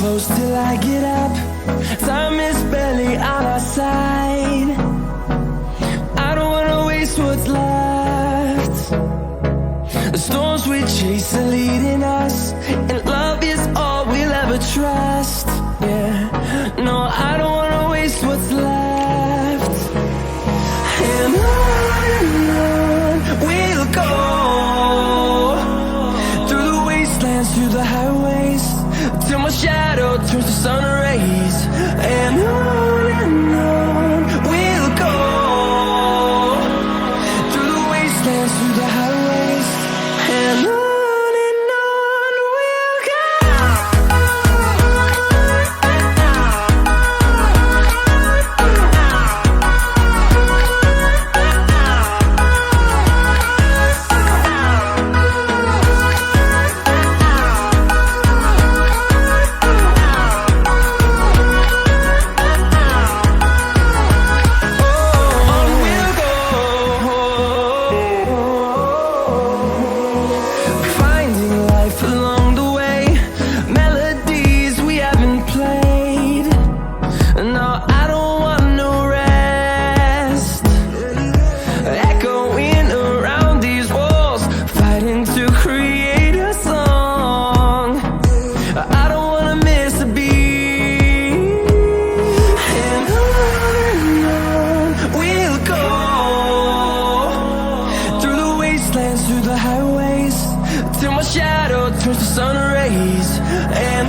close till I get up. Time is barely on our side. I don't wanna waste what's left. The storms we chase are leading us, and love is all we'll ever trust. Yeah, no, I don't wanna waste what's left. And on we'll go, through the wastelands, through the highways, till my shadow turns to sun rays. And on we'll go, through the wastelands, through the highways, and on we'll go. Through the highways, till my shadow turns to sun rays. And